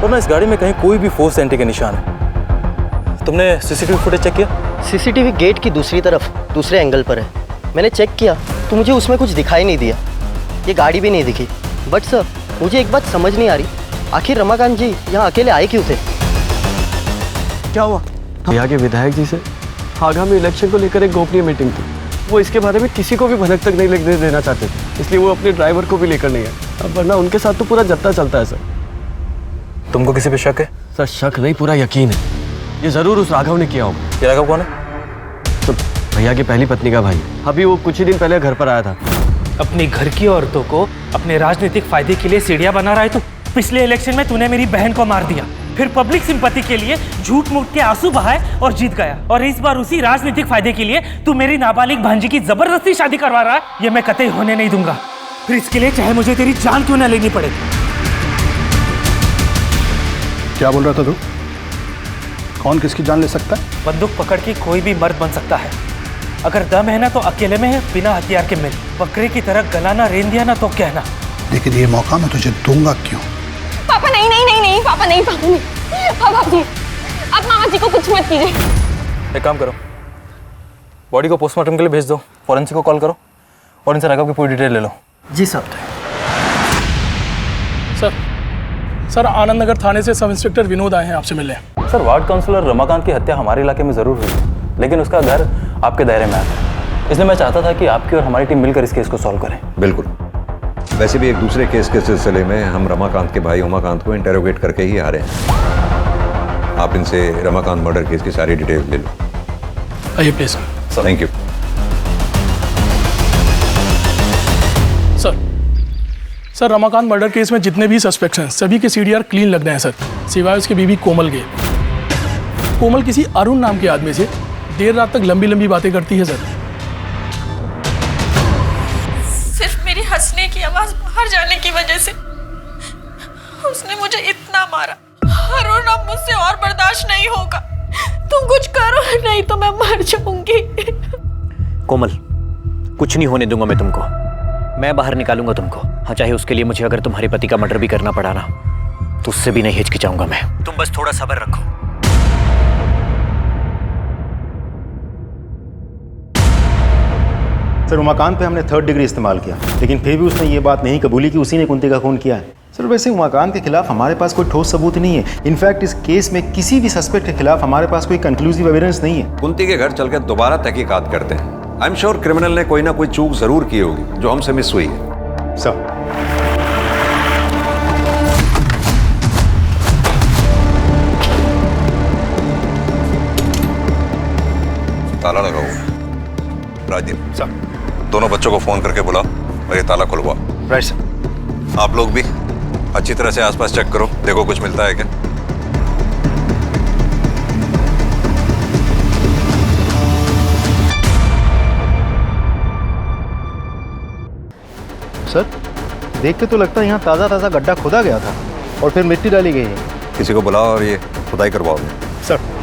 [SPEAKER 15] और ना इस गाड़ी में कहीं कोई भी फोर्स एंट्री के निशान है। तुमने सीसीटीवी फुटेज चेक किया?
[SPEAKER 19] सीसीटीवी गेट की दूसरी तरफ दूसरे एंगल पर है। मैंने चेक किया तो मुझे उसमें कुछ दिखाई नहीं दिया, ये गाड़ी भी नहीं दिखी। बट सर, मुझे एक बात समझ नहीं आ रही, आखिर रमाकांत जी यहाँ अकेले आए क्यों थे?
[SPEAKER 6] क्या हुआ? यहाँ के विधायक जी से आगामी इलेक्शन को लेकर एक गोपनीय मीटिंग थी। वो इसके बारे में किसी को भी भनक तक नहीं लगने देना चाहते थे, इसलिए वो अपने ड्राइवर को भी लेकर नहीं आए। अब वरना उनके साथ तो पूरा जत्था चलता है सर।
[SPEAKER 15] तुमको किसी पे शक है?
[SPEAKER 6] सर शक नहीं, पूरा यकीन है। ये जरूर उस राघव ने किया होगा।
[SPEAKER 15] ये राघव कौन है?
[SPEAKER 6] तो भैया की पहली पत्नी का भाई। अभी वो कुछ ही दिन पहले घर पर आया था।
[SPEAKER 20] अपनी घर की औरतों को अपने राजनीतिक फायदे के लिए सीढ़ियां बना रहा है तू। पिछले इलेक्शन में तूने मेरी बहन को मार दिया, फिर पब्लिक सिंपैथी के लिए झूठ मूठ के आंसू बहाए और जीत गया, और इस बार उसी राजनीतिक फायदे के लिए तू मेरी नाबालिग भांजी की जबरदस्ती शादी करवा रहा है। ये मैं कतई होने नहीं दूंगा, फिर इसके लिए चाहे मुझे तेरी जान क्यों ना लेनी पड़े।
[SPEAKER 7] क्या बोल रहा था तू? कौन किसकी जान ले सकता है?
[SPEAKER 20] बंदूक पकड़ के कोई भी मर्द बन सकता है। अगर दम है ना तो अकेले में है, बिना हथियार के मिल। बकरे की तरह गलाना रेन दिया ना तो कहना।
[SPEAKER 7] लेकिन ये मौका मैं तुझे दूंगा क्यों?
[SPEAKER 2] पापा नहीं नहीं नहीं नहीं, पापा नहीं, पापा नहीं। पापा जी, आप मामा जी को कुछ मत कीजिए।
[SPEAKER 15] एक काम करो, बॉडी को पोस्टमार्टम के लिए भेज दो, फॉरेंसिक को कॉल करो और इनसे राघव की पूरी डिटेल ले लो।
[SPEAKER 19] जी साहब।
[SPEAKER 11] सर आनंद नगर थाने से सब इंस्पेक्टर विनोद आए हैं आपसे मिलने।
[SPEAKER 15] सर, वार्ड काउंसलर रमाकांत की हत्या हमारे इलाके में जरूर हुई, लेकिन उसका घर आपके दायरे में आता है, इसलिए मैं चाहता था कि आपकी और हमारी टीम मिलकर इस केस को सॉल्व करें।
[SPEAKER 1] बिल्कुल। वैसे भी एक दूसरे केस के सिलसिले में हम रमाकांत के भाई उमाकांत को इंटेरोगेट करके ही आ रहे हैं। आप इनसे रमाकांत मर्डर केस की सारी डिटेल ले लो।
[SPEAKER 11] आइए please.
[SPEAKER 1] Thank you.
[SPEAKER 11] Sir Ramakant murder case में जितने भी सस्पेक्ट्स हैं सभी के सीडीआर क्लीन लग रहे हैं सर, सिवाय उसके बीवी कोमल के। कोमल किसी अरुण नाम के आदमी से देर रात तक लंबी लंबी बातें करती है सर।
[SPEAKER 3] आवाज बाहर जाने की वजह से उसने मुझे इतना मारा। अरुण, अब मुझसे और बर्दाश्त नहीं होगा। तुम कुछ करो, नहीं तो मैं मर जाऊंगी।
[SPEAKER 21] कोमल, कुछ नहीं होने दूंगा मैं तुमको। मैं बाहर निकालूंगा तुमको। हाँ, चाहे उसके लिए मुझे अगर तुम्हारे पति का मर्डर भी करना पड़ा ना, तो उससे भी नहीं हिचकिचाऊंगा मैं। तुम बस थोड़ा सब्र रखो।
[SPEAKER 15] सर, उमाकांत पे हमने 3rd डिग्री इस्तेमाल किया, लेकिन फिर भी उसने ये बात नहीं कबूली कि उसी ने कुंती का खून किया है। सर, वैसे उमाकांत के खिलाफ हमारे पास कोई ठोस सबूत नहीं है। इनफैक्ट इस केस में किसी भी सस्पेक्ट के खिलाफ हमारे पास कोई कंक्लूसिव एविडेंस नहीं है।
[SPEAKER 1] कुंती के घर चलकर दोबारा तहकीकात करते हैं। आई एम श्योर क्रिमिनल ने कोई ना कोई चूक जरूर की होगी जो हमसे मिस हुई है।
[SPEAKER 15] सर,
[SPEAKER 1] ताला लगा हुआ है। राजीव सर, दोनों बच्चों को फोन करके बुलाओ और ये ताला खुलवाओ।
[SPEAKER 15] Right sir.
[SPEAKER 1] आप लोग भी अच्छी तरह से आसपास चेक करो, देखो कुछ मिलता है क्या।
[SPEAKER 15] सर, देख के तो लगता है यहाँ ताज़ा ताज़ा गड्ढा खोदा गया था और फिर मिट्टी डाली गई है।
[SPEAKER 1] किसी को बुलाओ और ये खुदाई करवाओगे।
[SPEAKER 15] सर।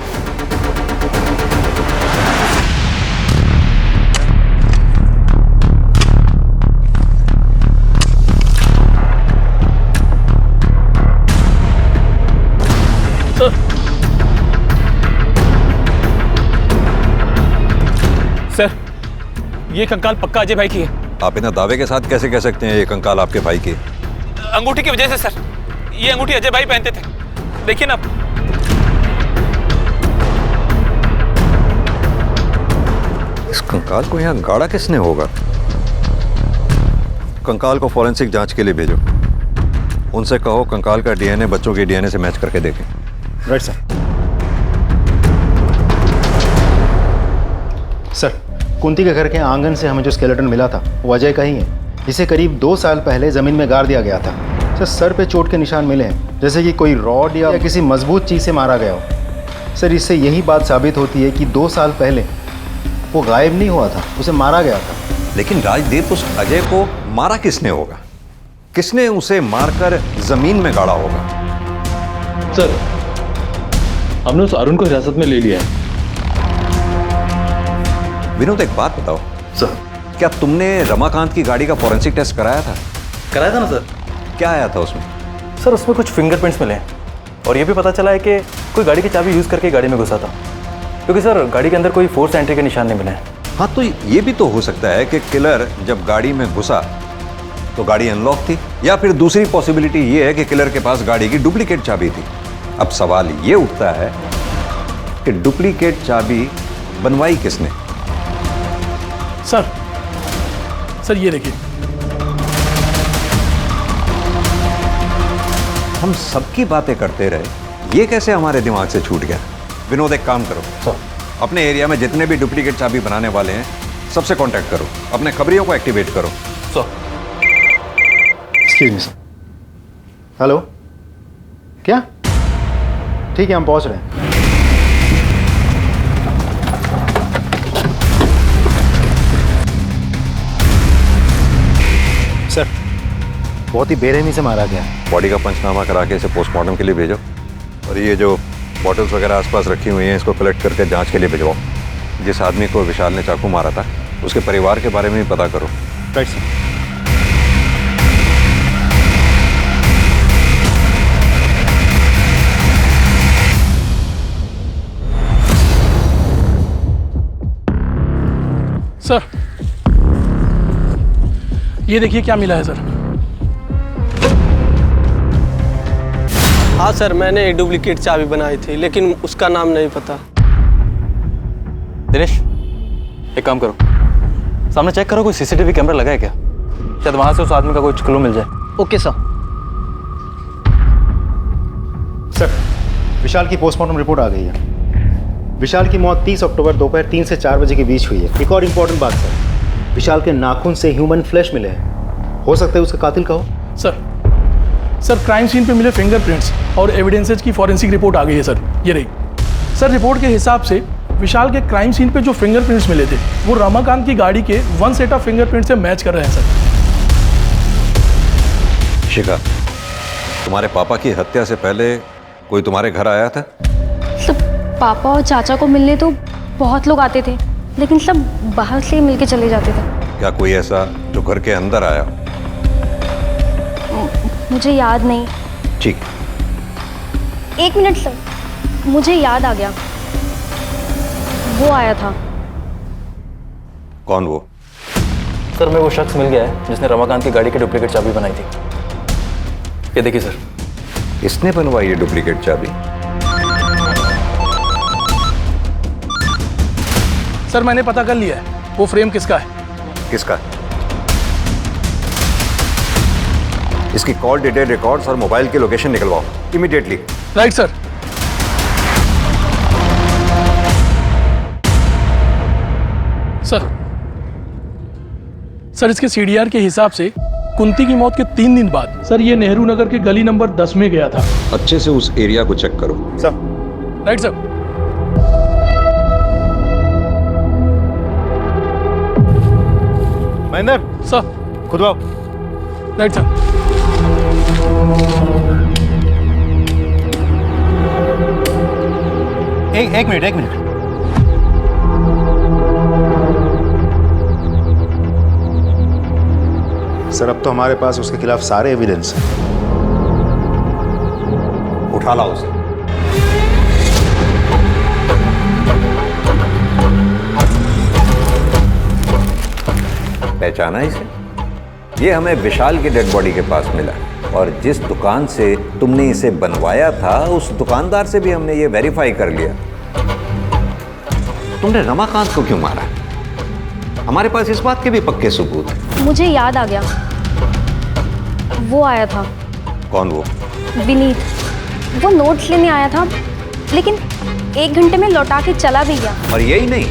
[SPEAKER 13] सर, ये कंकाल पक्का अजय भाई की है।
[SPEAKER 1] आप इतना दावे के साथ कैसे कह सकते हैं ये कंकाल आपके भाई की?
[SPEAKER 13] अंगूठी की वजह से सर। ये अंगूठी अजय भाई पहनते थे, देखिए ना।
[SPEAKER 1] इस कंकाल को यहाँ गाड़ा किसने होगा? कंकाल को फॉरेंसिक जांच के लिए भेजो। उनसे कहो कंकाल का डीएनए बच्चों के डीएनए से मैच करके देखें।
[SPEAKER 15] Right sir. सर, कुंती के घर के आंगन से हमें जो स्केलेटन मिला था वो अजय का ही है, जिसे करीब 2 साल पहले जमीन में गाड़ दिया गया था। सर पे चोट के निशान मिले हैं, जैसे कि कोई रॉड या किसी मजबूत चीज से मारा गया हो। सर, इससे यही बात साबित होती है कि 2 साल पहले वो गायब नहीं हुआ था, उसे मारा गया था।
[SPEAKER 1] लेकिन राजदीप, उस अजय को मारा किसने होगा? किसने उसे मारकर जमीन में गाड़ा होगा?
[SPEAKER 12] सर, हमने उस अरुण को हिरासत में ले लिया है।
[SPEAKER 1] विनोद, एक बात बताओ सर, क्या तुमने रमाकांत की गाड़ी का फॉरेंसिक टेस्ट कराया था?
[SPEAKER 5] कराया था ना सर।
[SPEAKER 1] क्या आया था उसमें?
[SPEAKER 5] सर, उसमें कुछ फिंगरप्रिंट्स मिले हैं और ये भी पता चला है कि कोई गाड़ी की चाबी यूज़ करके गाड़ी में घुसा था, क्योंकि सर गाड़ी के अंदर कोई फोर्स एंट्री के निशान नहीं मिले हैं।
[SPEAKER 1] हाँ, तो ये भी तो हो सकता है कि किलर जब गाड़ी में घुसा तो गाड़ी अनलॉक थी, या फिर दूसरी पॉसिबिलिटी ये है कि किलर के पास गाड़ी की डुप्लीकेट चाबी थी। अब सवाल ये उठता है कि डुप्लीकेट चाबी बनवाई किसने?
[SPEAKER 11] सर ये देखिए।
[SPEAKER 1] हम सबकी बातें करते रहे, ये कैसे हमारे दिमाग से छूट गया? विनोद, एक काम करो सर, अपने एरिया में जितने भी डुप्लीकेट चाबी बनाने वाले हैं सबसे कांटेक्ट करो, अपने खबरियों को एक्टिवेट करो।
[SPEAKER 15] Sir, excuse me sir. Hello, क्या? ठीक है, हम पहुंच रहे हैं। सर, बहुत ही बेरहमी से मारा गया।
[SPEAKER 1] बॉडी का पंचनामा करा के इसे पोस्टमार्टम के लिए भेजो, और ये जो बॉटल्स वगैरह आसपास रखी हुई हैं इसको कलेक्ट करके जांच के लिए भिजवाओ। जिस आदमी को विशाल ने चाकू मारा था उसके परिवार के बारे में भी पता करो।
[SPEAKER 15] Right sir.
[SPEAKER 11] सर, ये देखिए क्या मिला है सर।
[SPEAKER 22] हाँ सर, मैंने एक डुप्लीकेट चाबी बनाई थी, लेकिन उसका नाम नहीं पता।
[SPEAKER 5] दिनेश, एक काम करो, सामने चेक करो कोई सीसीटीवी कैमरा लगा है क्या, शायद वहां से उस आदमी का कोई क्लू मिल जाए।
[SPEAKER 19] Okay sir.
[SPEAKER 15] सर, विशाल की पोस्टमार्टम रिपोर्ट आ गई है। विशाल की मौत 30 अक्टूबर दोपहर 3 से 4 बजे के बीच हुई है। एक और इम्पोर्टेंट बात सर, विशाल के नाखून से ह्यूमन फ्लैश मिले हैं। हो सकता है उसका कातिल का हो।
[SPEAKER 11] सर, क्राइम सीन पे मिले फिंगरप्रिंट्स और एविडेंसेज की फॉरेंसिक रिपोर्ट आ गई है सर। ये रही सर। रिपोर्ट के हिसाब से विशाल के क्राइम सीन पे जो फिंगरप्रिंट्स मिले थे वो रमाकांत की गाड़ी के 1 सेट ऑफ फिंगरप्रिंट से मैच कर रहे हैं सर।
[SPEAKER 1] शिखा, तुम्हारे पापा की हत्या से पहले कोई तुम्हारे घर आया था?
[SPEAKER 8] सब पापा और चाचा को मिलने तो बहुत लोग आते थे, लेकिन सब बाहर से ही मिलके चले जाते थे।
[SPEAKER 1] क्या कोई ऐसा जो घर के अंदर आया?
[SPEAKER 8] मुझे याद नहीं।
[SPEAKER 1] ठीक।
[SPEAKER 8] 1 मिनट सर, मुझे याद आ गया, वो आया था।
[SPEAKER 1] कौन वो?
[SPEAKER 5] सर मैं वो शख्स मिल गया है जिसने रमाकांत की गाड़ी की डुप्लीकेट चाबी बनाई थी। ये देखिए सर।
[SPEAKER 1] इसने बनवाई ये डुप्लीकेट चाबी?
[SPEAKER 11] सर मैंने पता कर लिया है, वो फ्रेम किसका है।
[SPEAKER 1] किसका? इसकी कॉल डिटेल रिकॉर्ड्स और मोबाइल की लोकेशन निकलवाओ इमीडिएटली।
[SPEAKER 11] Right sir. सर इसके सीडीआर के हिसाब से कुंती की मौत के 3 दिन बाद सर ये नेहरू नगर के गली नंबर 10 में गया था।
[SPEAKER 1] अच्छे से उस एरिया को चेक करो।
[SPEAKER 15] Sir.
[SPEAKER 11] Right sir.
[SPEAKER 15] Mahendra.
[SPEAKER 11] Sir.
[SPEAKER 15] खुद आओ।
[SPEAKER 11] Right sir.
[SPEAKER 15] एक मिनट। सर अब तो हमारे पास उसके खिलाफ सारे एविडेंस हैं।
[SPEAKER 1] उठा लाओ उसे। पहचाना इसे? ये हमें विशाल की डेड बॉडी के पास मिला और जिस दुकान से तुमने इसे बनवाया था उस दुकानदार से भी हमने ये वेरीफाई कर लिया। तुमने रमाकांत को क्यों मारा? हमारे पास इस बात के भी पक्के सबूत हैं।
[SPEAKER 8] मुझे याद आ गया, वो आया था।
[SPEAKER 1] कौन वो?
[SPEAKER 8] विनीत। वो नोट्स लेने आया था, लेकिन 1 घंटे में लौटा के चला भी गया।
[SPEAKER 1] और यही नहीं,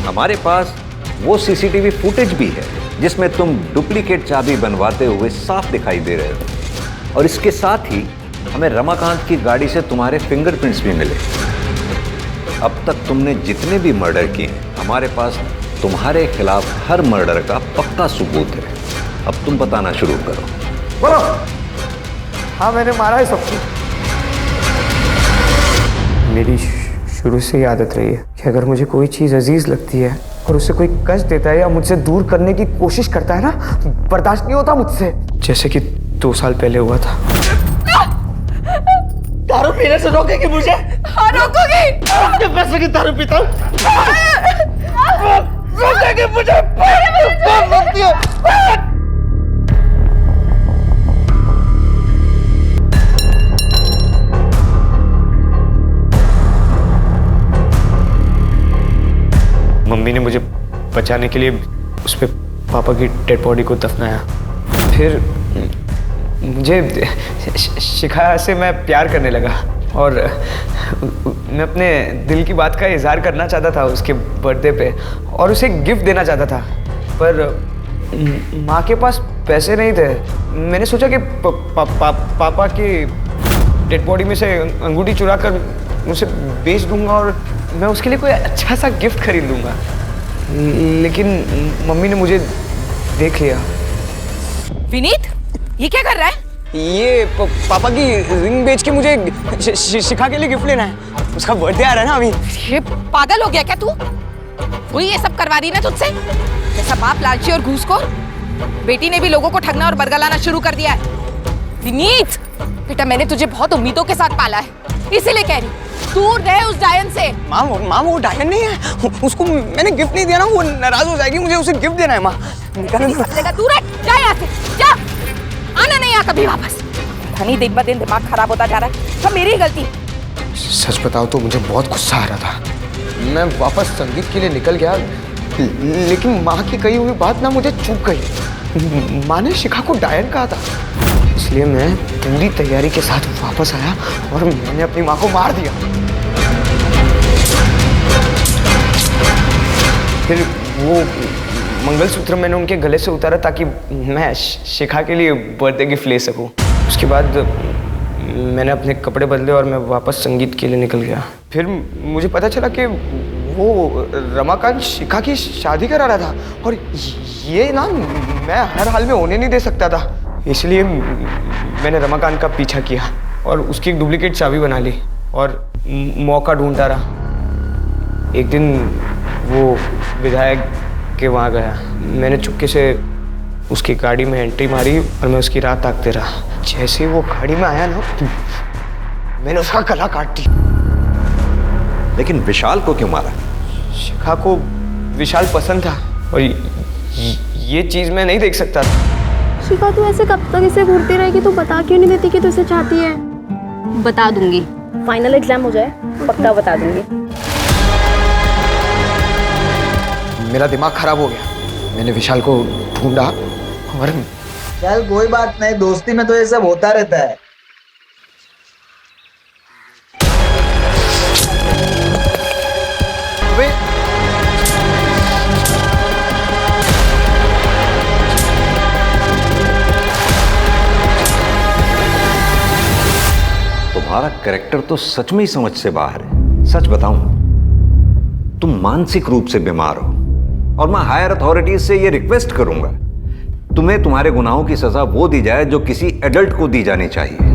[SPEAKER 1] हमारे पास वो सीसीटीवी फुटेज भी है जिसमें तुम डुप्लीकेट चाबी बनवाते हुए साफ दिखाई दे रहे हो। और इसके साथ ही हमें रमाकांत की गाड़ी से तुम्हारे फिंगरप्रिंट्स भी मिले। अब तक तुमने जितने भी मर्डर किए हैं, हमारे पास तुम्हारे खिलाफ हर मर्डर का पक्का सबूत है। अब तुम बताना शुरू करो।
[SPEAKER 9] बोलो। हाँ मैंने मारा है सबको।
[SPEAKER 4] मेरी शुरू से ही आदत रही है कि अगर मुझे कोई चीज़ अजीज लगती है और उसे कोई कष्ट देता है या मुझसे दूर करने की कोशिश करता है ना, बर्दाश्त नहीं होता मुझसे। जैसे कि 2 साल पहले हुआ था।
[SPEAKER 9] दारू पीने से रोकेगी मुझे? हाँ रोकोगी। अपने पैसे की दारू पीता हूँ। रोकेगी मुझे? रोकती है।
[SPEAKER 4] मम्मी ने मुझे बचाने के लिए उस पे पापा की डेड बॉडी को दफनाया। फिर मुझे शिखा से मैं प्यार करने लगा और मैं अपने दिल की बात का इजहार करना चाहता था उसके बर्थडे पे और उसे गिफ्ट देना चाहता था, पर माँ के पास पैसे नहीं थे। मैंने सोचा कि पापा की डेड बॉडी में से अंगूठी चुरा कर उसे बेच दूंगा और मैं उसके लिए कोई अच्छा सा गिफ्ट खरीद लूंगा, लेकिन मम्मी ने मुझे देख लिया।
[SPEAKER 3] विनीत, ये क्या कर रहा है?
[SPEAKER 9] ये पापा की रिंग बेच के मुझे शिखा के लिए गिफ्ट लेना है। उसका बर्थडे आ रहा है ना अभी।
[SPEAKER 3] ये पागल हो गया क्या तू? वही ये सब करवा रही ना तुझसे? जैसा बाप लालची और घूसखोर, बेटी ने भी लोगों को ठगना और बरगलाना शुरू कर दिया है। विनीत, बेटा मैंने तुझे बहुत उम्मीदों के साथ पाला है, इसीलिए कह रही दूर रहे उस डायन से।
[SPEAKER 9] माँ वो डायन नहीं है, उसको मैंने गिफ्ट नहीं दिया ना, वो नाराज हो जाएगी। मुझे उसे गिफ्ट देना है माँ।
[SPEAKER 3] दूर हट, जा यहाँ से, जा। आना नहीं यहाँ कभी वापस। धनी दिन ब दिन दिमाग खराब होता जा रहा है, सब मेरी गलती।
[SPEAKER 4] सच बताओ तो मुझे बहुत गुस्सा आ रहा था। मैं वापस संगीत के लिए निकल गया, लेकिन माँ की कही हुई बात ना मुझे चुप गई। माँ ने शिखा को डायन कहा था, इसलिए मैं पूरी तैयारी के साथ वापस आया और मैंने अपनी माँ को मार दिया। फिर वो मंगलसूत्र मैंने उनके गले से उतारा ताकि मैं शिखा के लिए बर्थडे गिफ्ट ले सकूं। उसके बाद मैंने अपने कपड़े बदले और मैं वापस संगीत के लिए निकल गया। फिर मुझे पता चला कि वो रमाकांत शिखा की शादी करा रहा था और ये ना मैं हर हाल में होने नहीं दे सकता था। इसलिए मैंने रमाकांत का पीछा किया और उसकी एक डुप्लीकेट चाबी बना ली और मौका ढूंढता रहा। एक दिन वो विधायक के वहाँ गया। मैंने चुपके से उसकी गाड़ी में एंट्री मारी और मैं उसकी राह ताकते रहा। जैसे वो गाड़ी में आया ना, मैंने उसका गला काट दिया।
[SPEAKER 1] लेकिन विशाल को क्यों मारा?
[SPEAKER 4] शिखा को विशाल पसंद था और ये चीज़ मैं नहीं देख सकता था।
[SPEAKER 14] शिखा, तू ऐसे कब तक इसे घूरती रहेगी? तू बता क्यों नहीं देती कि तू इसे चाहती है?
[SPEAKER 2] बता दूंगी,
[SPEAKER 14] फाइनल एग्जाम हो जाए पक्का बता दूंगी।
[SPEAKER 4] मेरा दिमाग खराब हो गया। मैंने विशाल को ढूंढा और
[SPEAKER 16] चल कोई बात नहीं, दोस्ती में तो ये सब होता रहता है।
[SPEAKER 1] तुम्हारा कैरेक्टर तो सच में ही समझ से बाहर है। सच बताऊं, तुम मानसिक रूप से बीमार हो और मैं हायर अथॉरिटीज से ये रिक्वेस्ट करूंगा तुम्हें तुम्हारे गुनाहों की सजा वो दी जाए जो किसी एडल्ट को दी जानी चाहिए।